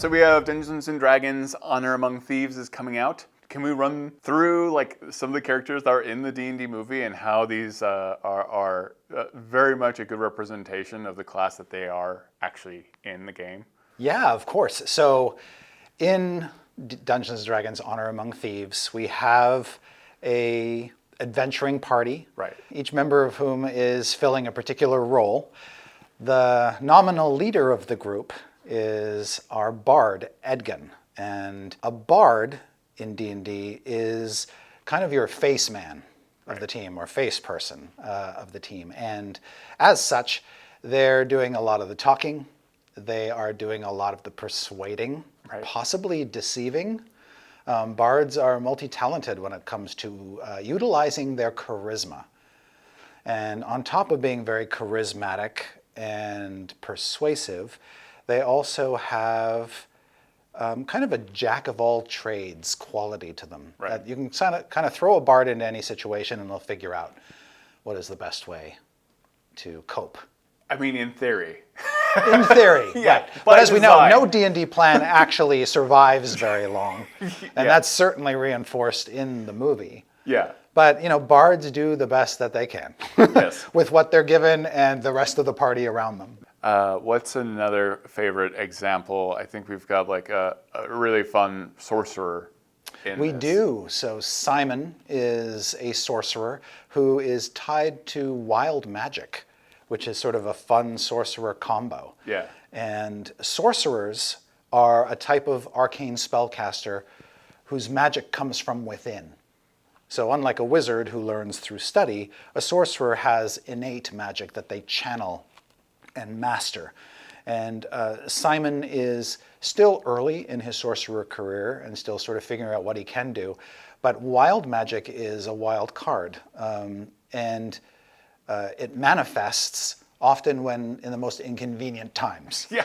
So we have Dungeons and Dragons Honor Among Thieves is coming out. Can we run through like some of the characters that are in the D&D movie and how these are very much a good representation of the class that they are actually in the game? Yeah, of course. So in Dungeons and Dragons Honor Among Thieves, we have a adventuring party, right? Each member of whom is filling a particular role. The nominal leader of the group is our bard, Edgin. And a bard in D&D is kind of your face man of the team, or face person of the team. And as such, they're doing a lot of the talking. They are doing a lot of the persuading, possibly deceiving. Bards are multi-talented when it comes to utilizing their charisma. And on top of being very charismatic and persuasive, they also have kind of a jack of all trades quality to them. Right. You can kind of throw a bard into any situation and they'll figure out what is the best way to cope. I mean, in theory. In theory, yeah. Right. But as we know, no D&D plan actually survives very long. And that's certainly reinforced in the movie. Yeah. But, bards do the best that they can yes. with what they're given and the rest of the party around them. What's another favorite example? I think we've got like a really fun sorcerer in We this. do. So Simon is a sorcerer who is tied to wild magic, which is sort of a fun sorcerer combo. Yeah. And sorcerers are a type of arcane spellcaster whose magic comes from within. So unlike a wizard who learns through study, a sorcerer has innate magic that they channel and master. And Simon is still early in his sorcerer career and still sort of figuring out what he can do. But wild magic is a wild card. And it manifests often when in the most inconvenient times. Yeah.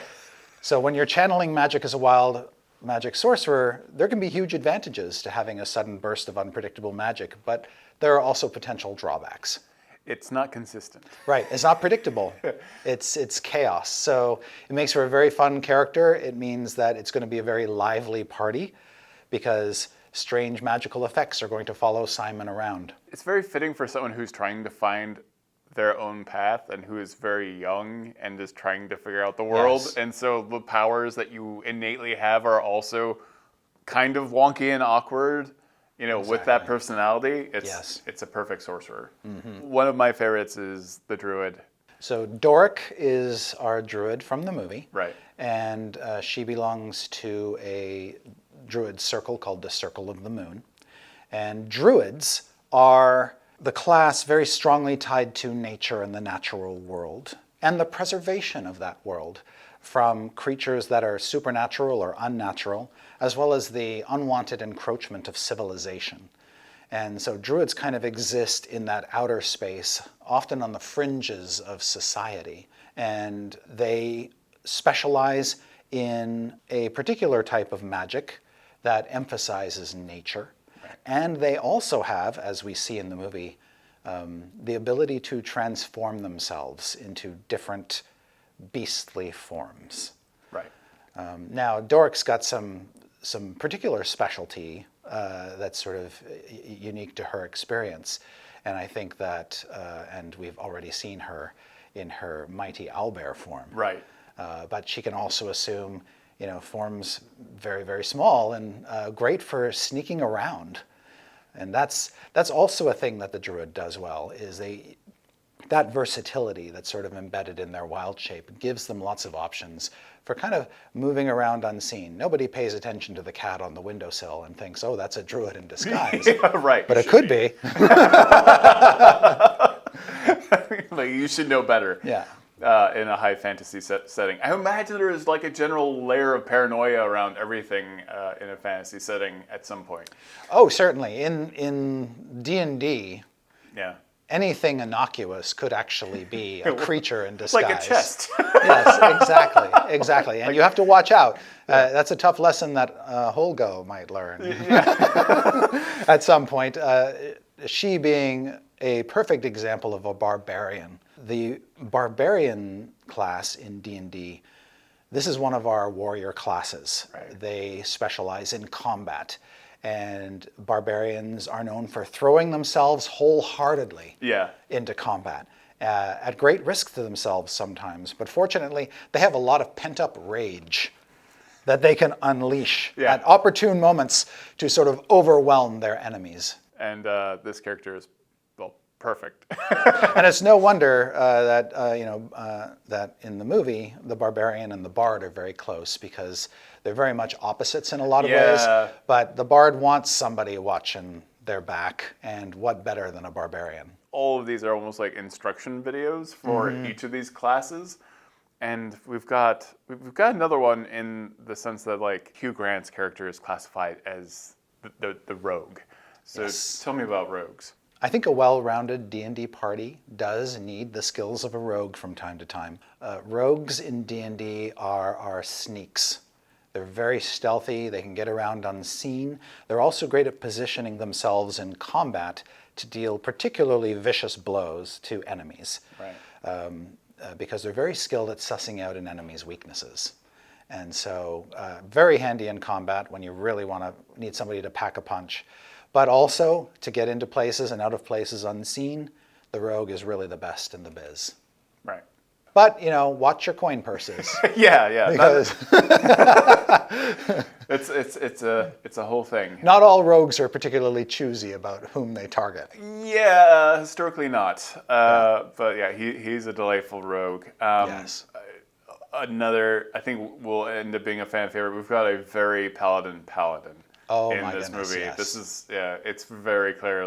So when you're channeling magic as a wild magic sorcerer, there can be huge advantages to having a sudden burst of unpredictable magic, but there are also potential drawbacks. It's not consistent. Right, it's not predictable. It's chaos. So it makes for a very fun character. It means that it's going to be a very lively party because strange magical effects are going to follow Simon around. It's very fitting for someone who's trying to find their own path and who is very young and is trying to figure out the world. Yes. And so the powers that you innately have are also kind of wonky and awkward. Exactly. With that personality, it's a perfect sorcerer. Mm-hmm. One of my favorites is the Druid. So Doric is our Druid from the movie. Right. And she belongs to a Druid circle called the Circle of the Moon. And Druids are the class very strongly tied to nature and the natural world and the preservation of that world from creatures that are supernatural or unnatural, as well as the unwanted encroachment of civilization. And so Druids kind of exist in that outer space, often on the fringes of society. And they specialize in a particular type of magic that emphasizes nature. And they also have, as we see in the movie, the ability to transform themselves into different beastly forms. Right. Now, Doric's got some particular specialty that's sort of unique to her experience. And I think that, and we've already seen her in her mighty owlbear form. Right. But she can also assume, forms very, very small and great for sneaking around. And that's also a thing that the Druid does well, is that versatility that's sort of embedded in their wild shape gives them lots of options for kind of moving around unseen. Nobody pays attention to the cat on the windowsill and thinks, oh, that's a Druid in disguise. Yeah, right. But it could be. Like, you should know better. Yeah. In a high fantasy setting. I imagine there is like a general layer of paranoia around everything in a fantasy setting at some point. Oh, certainly. In D&D, Yeah. anything innocuous could actually be a creature in disguise. Like a chest. Yes, exactly. And you have to watch out. That's a tough lesson that Holgo might learn at some point. She being a perfect example of a barbarian. The barbarian class in D&D This is one of our warrior classes. Right. They specialize in combat, and barbarians are known for throwing themselves wholeheartedly Yeah. into combat, at great risk to themselves sometimes. But fortunately, they have a lot of pent-up rage that they can unleash Yeah. at opportune moments to sort of overwhelm their enemies. And this character is, well, perfect. And it's no wonder that in the movie, the barbarian and the bard are very close, because they're very much opposites in a lot of ways. Yeah. But the bard wants somebody watching their back, and what better than a barbarian? All of these are almost like instruction videos for each of these classes. And we've got another one in the sense that like Hugh Grant's character is classified as the rogue. So Yes. tell me about rogues. I think a well-rounded D&D party does need the skills of a rogue from time to time. Rogues in D&D are sneaks. They're very stealthy. They can get around unseen. They're also great at positioning themselves in combat to deal particularly vicious blows to enemies. Right. Because they're very skilled at sussing out an enemy's weaknesses. And so very handy in combat when you really need somebody to pack a punch. But also to get into places and out of places unseen, the rogue is really the best in the biz. Right. But, watch your coin purses. Yeah. Because It's a whole thing. not all rogues are particularly choosy about whom they target. Yeah, historically not. But yeah, he's a delightful rogue. Yes. Another, I think, will end up being a fan favorite. We've got a very paladin Oh, in my this goodness, movie. yes. This is, it's very clear.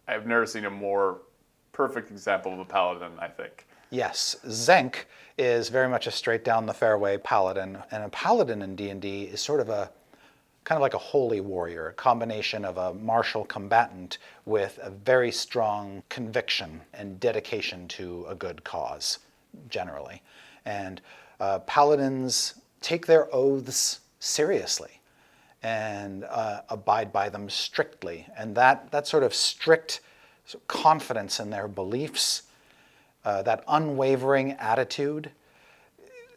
I've never seen a more perfect example of a paladin, I think. Yes, Zenk is very much a straight down the fairway paladin, and a paladin in D&D is sort of kind of like a holy warrior, a combination of a martial combatant with a very strong conviction and dedication to a good cause, generally. And paladins take their oaths seriously and abide by them strictly, and that sort of strict confidence in their beliefs, that unwavering attitude,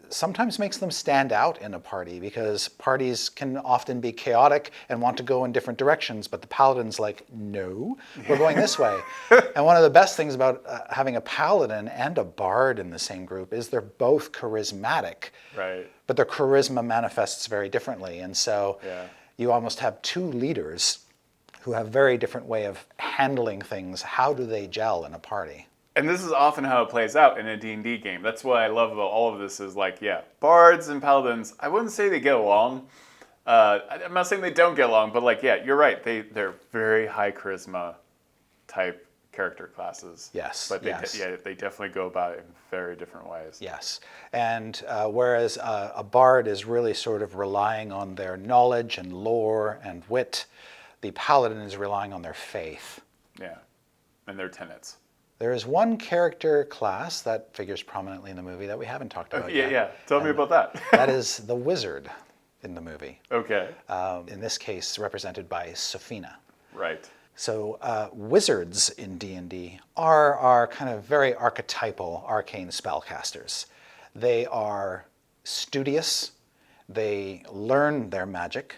sometimes makes them stand out in a party, because parties can often be chaotic and want to go in different directions, but the paladin's like, no, we're going this way. And one of the best things about having a paladin and a bard in the same group is they're both charismatic, Right. but their charisma manifests very differently. And so you almost have two leaders who have very different way of handling things. How do they gel in a party? And this is often how it plays out in a D&D game. That's what I love about all of this is like, bards and paladins, I wouldn't say they get along. I'm not saying they don't get along, but like, you're right. They're very high charisma type character classes. Yes, But yes. They definitely go about it in very different ways. Yes. And whereas a bard is really sort of relying on their knowledge and lore and wit, the paladin is relying on their faith. Yeah. And their tenets. There is one character class that figures prominently in the movie that we haven't talked about yet. Yeah. Tell me about that. That is the wizard in the movie. Okay. In this case, represented by Sofina. Right. So wizards in D&D are kind of very archetypal arcane spellcasters. They are studious. They learn their magic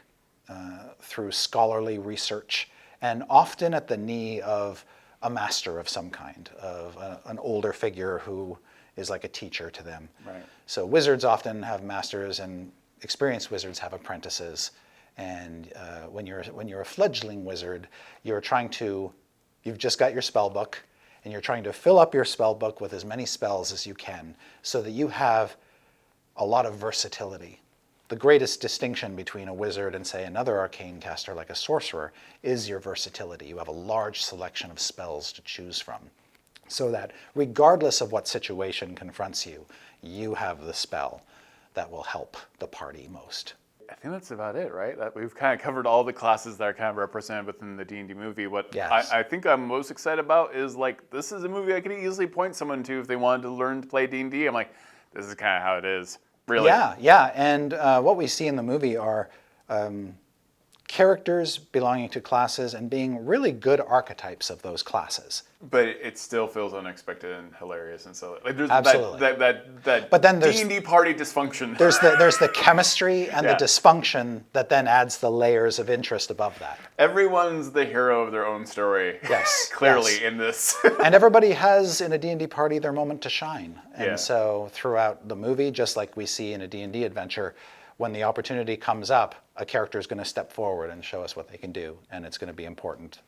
through scholarly research, and often at the knee of a master of some kind, of an older figure who is like a teacher to them. Right. So wizards often have masters, and experienced wizards have apprentices. And when you're a fledgling wizard, you've just got your spell book, and you're trying to fill up your spell book with as many spells as you can, so that you have a lot of versatility. The greatest distinction between a wizard and, say, another arcane caster like a sorcerer is your versatility. You have a large selection of spells to choose from, so that regardless of what situation confronts you, you have the spell that will help the party most. I think that's about it, right? That we've kind of covered all the classes that are kind of represented within the D&D movie. What Yes. I think I'm most excited about is like, this is a movie I could easily point someone to if they wanted to learn to play D&D. I'm like, this is kind of how it is. Really? Yeah. And what we see in the movie are characters belonging to classes and being really good archetypes of those classes. But it still feels unexpected and hilarious and so like there's Absolutely. that But then there's D&D party dysfunction. there's the chemistry and the dysfunction that then adds the layers of interest above that. Everyone's the hero of their own story. Yes. Clearly yes. in this. And everybody has in a D&D party their moment to shine. And Yeah. so throughout the movie, just like we see in a D&D adventure, when the opportunity comes up, a character is going to step forward and show us what they can do, and it's going to be important